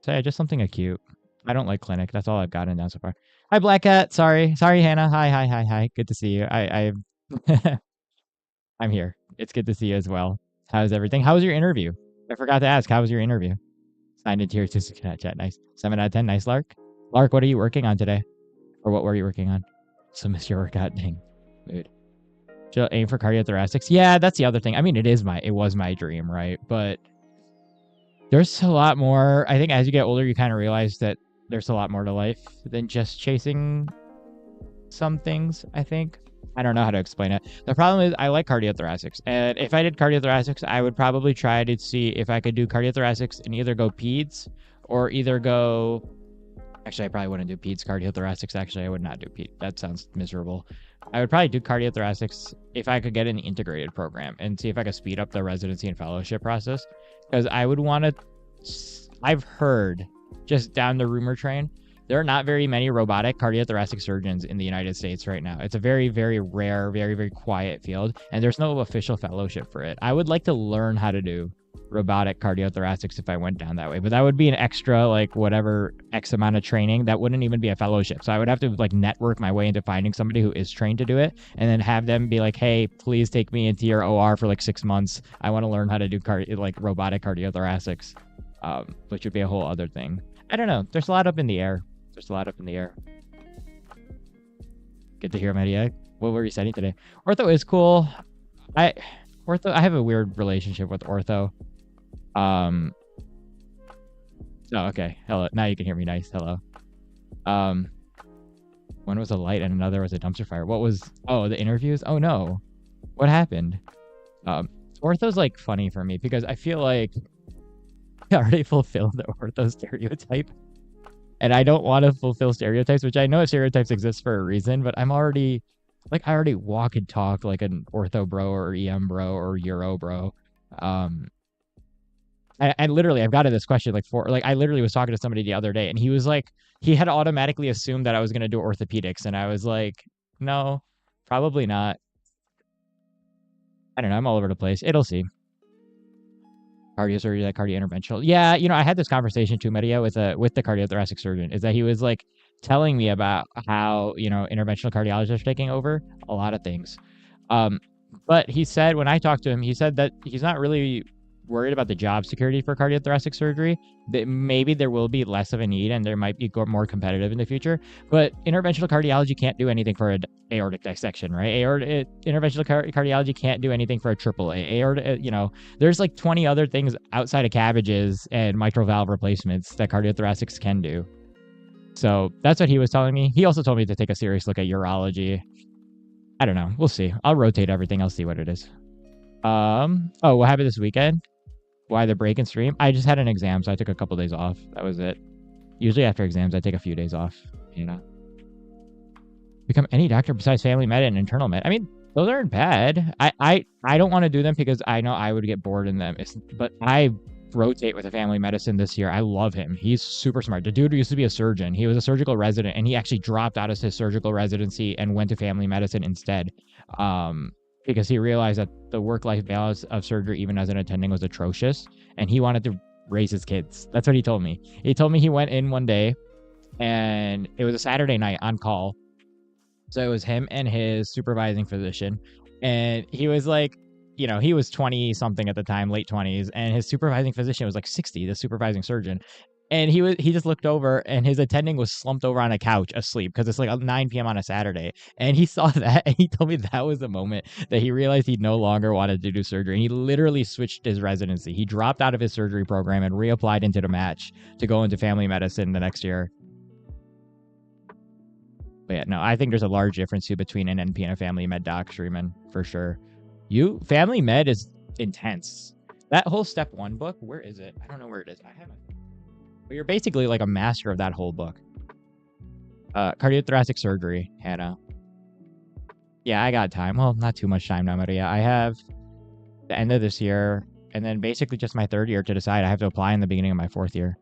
So yeah, just something acute. I don't like clinic. That's all I've gotten down so far. Hi, Black Cat. Sorry, Hannah. Hi. Good to see you. I'm here. It's good to see you as well. How's everything? How was your interview? I forgot to ask. How was your interview? Signed into your Discord chat. Nice. 7 out of 10. Nice, Lark. Lark, what are you working on today? Or what were you working on? So miss your workout. Dang. Mood. Should I aim for cardiothoracics? Yeah, that's the other thing. I mean, it was my dream, right? But there's a lot more. I think as you get older, you kind of realize that there's a lot more to life than just chasing some things, I think. I don't know how to explain it. The problem is I like cardiothoracics, and if I did cardiothoracics, I would probably try to see if I could do cardiothoracics and either go peds or either go. Actually, I probably wouldn't do peds cardiothoracics. Actually, I would not do peds. That sounds miserable. I would probably do cardiothoracics if I could get an integrated program and see if I could speed up the residency and fellowship process. Because I would want to. I've heard just down the rumor train, there are not very many robotic cardiothoracic surgeons in the United States right now. It's a very, very rare, very, very quiet field, and there's no official fellowship for it. I would like to learn how to do robotic cardiothoracics if I went down that way, but that would be an extra, like, whatever X amount of training. That wouldn't even be a fellowship. So I would have to, like, network my way into finding somebody who is trained to do it and then have them be like, hey, please take me into your OR for like 6 months. I want to learn how to do robotic cardiothoracics, which would be a whole other thing. I don't know. There's a lot up in the air. Good to hear, Maria. What were you studying today? Ortho is cool. I have a weird relationship with ortho. Oh, okay. Hello. Now you can hear me nice. Hello. One was a light and another was a dumpster fire. What was... Oh, the interviews? Oh, no. What happened? Ortho's, like, funny for me because I feel like I already fulfilled the ortho stereotype. And I don't want to fulfill stereotypes, which I know stereotypes exist for a reason, but I'm already... Like, I already walk and talk like an ortho bro or EM bro or Euro bro. I literally, I've gotten this question I literally was talking to somebody the other day and he was like, he had automatically assumed that I was going to do orthopedics. And I was like, no, probably not. I don't know. I'm all over the place. It'll see. Cardio surgery, like cardio interventional. Yeah, you know, I had this conversation too, Maria, with the cardiothoracic surgeon, is that he was like telling me about how, you know, interventional cardiologists are taking over a lot of things. But he said, when I talked to him, he said that he's not really worried about the job security for cardiothoracic surgery, that maybe there will be less of a need and there might be more competitive in the future. But interventional cardiology can't do anything for an aortic dissection, right? Interventional cardiology can't do anything for a AAA. Aorta, you know, there's like 20 other things outside of cabbages and mitral valve replacements that cardiothoracics can do. So that's what he was telling me. He also told me to take a serious look at urology. I don't know. We'll see. I'll rotate everything. I'll see what it is. Oh, what happened this weekend? Why the break in stream? I just had an exam, so I took a couple days off. That was it. Usually after exams, I take a few days off, you know. Become any doctor besides family med and internal med. I mean, those aren't bad. I don't want to do them because I know I would get bored in them. But I rotate with a family medicine this year. I love him. He's super smart. The dude used to be a surgeon. He was a surgical resident, and he actually dropped out of his surgical residency and went to family medicine instead. Because he realized that the work-life balance of surgery, even as an attending, was atrocious, and he wanted to raise his kids. That's what he told me. He told me he went in one day, and it was a Saturday night on call. So it was him and his supervising physician, and he was like, you know, he was 20-something at the time, late 20s, and his supervising physician was like 60, the supervising surgeon. And he just looked over, and his attending was slumped over on a couch asleep because it's like 9 p.m. on a Saturday. And he saw that, and he told me that was the moment that he realized he no longer wanted to do surgery. And he literally switched his residency. He dropped out of his surgery program and reapplied into the match to go into family medicine the next year. But yeah, no, I think there's a large difference too between an NP and a family med doc, Shreeman, for sure. Family med is intense. That whole step 1 book, where is it? I don't know where it is. I haven't. But you're basically like a master of that whole book. Cardiothoracic surgery, Hannah. Yeah, I got time. Well, not too much time now, Maria. I have the end of this year, and then basically just my 3rd year to decide. I have to apply in the beginning of my 4th year.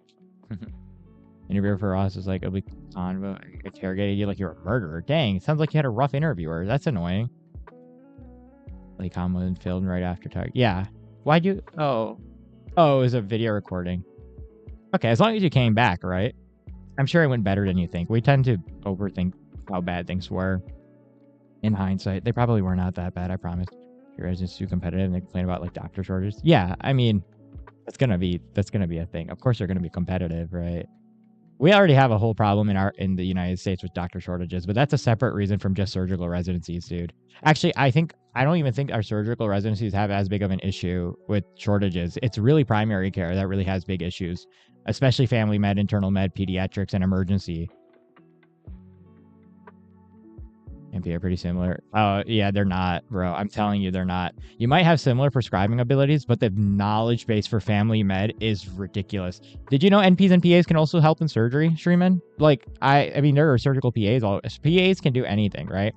Interviewer for us is like, it'll be on, interrogated you like you're a murderer. Dang, sounds like you had a rough interviewer. That's annoying. Like, common filmed right after target. Yeah. Why'd you... Oh, it was a video recording. Okay, as long as you came back, right? I'm sure it went better than you think. We tend to overthink how bad things were. In hindsight, they probably were not that bad, I promise. Your residents too competitive and they complain about like doctor shortages. Yeah, I mean, that's gonna be a thing. Of course they're gonna be competitive, right? We already have a whole problem in the United States with doctor shortages, but that's a separate reason from just surgical residencies, dude. Actually, I don't even think our surgical residencies have as big of an issue with shortages. It's really primary care that really has big issues, especially family med, internal med, pediatrics, and emergency. NP are pretty similar. Oh, yeah, they're not, bro. I'm telling you, they're not. You might have similar prescribing abilities, but the knowledge base for family med is ridiculous. Did you know NPs and PAs can also help in surgery, Shreeman? Like, I mean, there are surgical PAs. All PAs can do anything, right?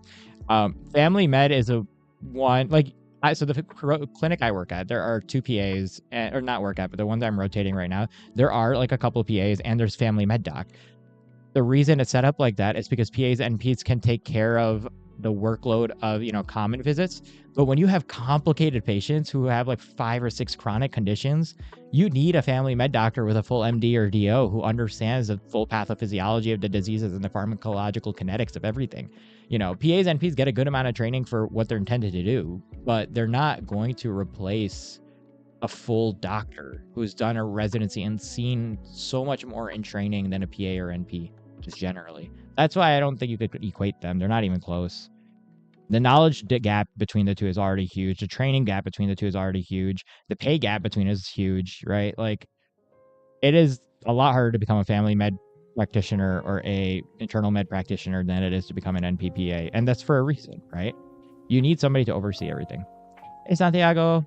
Family med is a one, like, so the clinic I work at, there are 2 PAs, or not work at, but the ones I'm rotating right now, there are like a couple of PAs, and there's family med doc. The reason it's set up like that is because PAs and NPs can take care of the workload of, common visits. But when you have complicated patients who have like 5 or 6 chronic conditions, you need a family med doctor with a full MD or DO who understands the full pathophysiology of the diseases and the pharmacological kinetics of everything. PAs and NPs get a good amount of training for what they're intended to do, but they're not going to replace a full doctor who's done a residency and seen so much more in training than a PA or NP, just generally. That's why I don't think you could equate them. They're not even close. The knowledge gap between the two is already huge. The training gap between the two is already huge. The pay gap between is huge, right? Like, it is a lot harder to become a family med practitioner or a internal med practitioner than it is to become an NPPA. And that's for a reason, right? You need somebody to oversee everything. Hey, Santiago.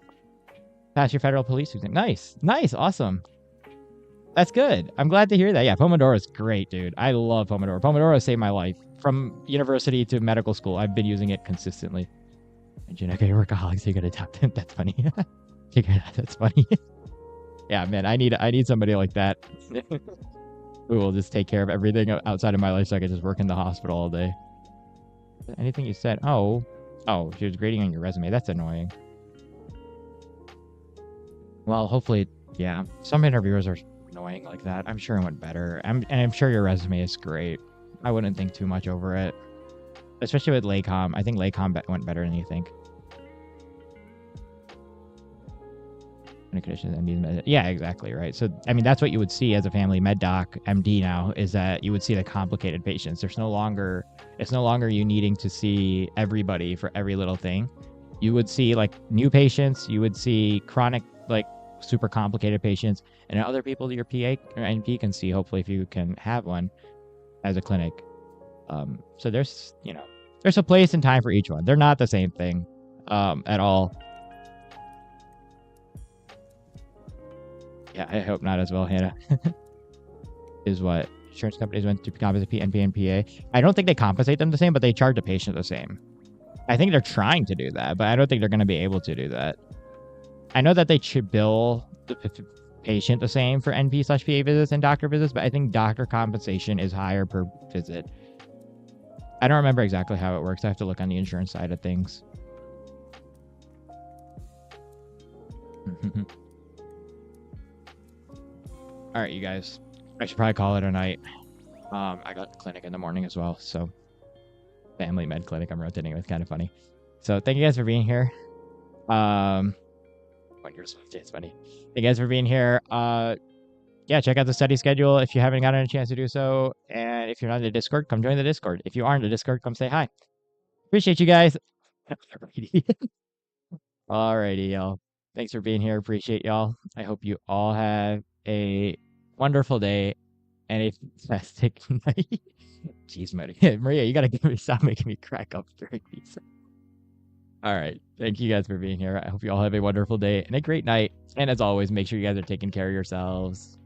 Pass your federal police exam. Nice. Awesome. That's good. I'm glad to hear that. Yeah, Pomodoro is great, dude. I love Pomodoro. Pomodoro saved my life. From university to medical school, I've been using it consistently. And okay, workaholics, you could adopt it. That's funny. That's funny. Yeah, man, I need somebody like that who will just take care of everything outside of my life so I can just work in the hospital all day. Anything you said? Oh, she was grading on your resume. That's annoying. Well, hopefully, yeah. Some interviewers are annoying like that. I'm sure it went better. I'm sure your resume is great. I wouldn't think too much over it. Especially with LACOM. I think LACOM went better than you think. Yeah, exactly, right. So, I mean, that's what you would see as a family med doc, MD now, is that you would see the complicated patients. It's no longer you needing to see everybody for every little thing. You would see, like, new patients. You would see chronic, like, super complicated patients, and other people that your PA or NP can see, hopefully, if you can have one as a clinic. So there's a place and time for each one. They're not the same thing at all. Yeah, I hope not as well, Hannah. Is what insurance companies went to compensate NP and PA. I don't think they compensate them the same, but they charge the patient the same. I think they're trying to do that, but I don't think they're going to be able to do that. I know that they should bill the patient the same for NP/PA visits and doctor visits, but I think doctor compensation is higher per visit. I don't remember exactly how it works. I have to look on the insurance side of things. All right, you guys. I should probably call it a night. I got the clinic in the morning as well, so family med clinic I'm rotating with. Kind of funny. So thank you guys for being here. It's funny. Thank you guys for being here. Yeah, check out the study schedule if you haven't gotten a chance to do so. And if you're not in the Discord, come join the Discord. If you are in the Discord, come say hi. Appreciate you guys. Alrighty, y'all. Thanks for being here. Appreciate y'all. I hope you all have a wonderful day and a fantastic night. Jeez, Maria, you gotta stop making me crack up during these. All right. Thank you guys for being here. I hope you all have a wonderful day and a great night. And as always, make sure you guys are taking care of yourselves.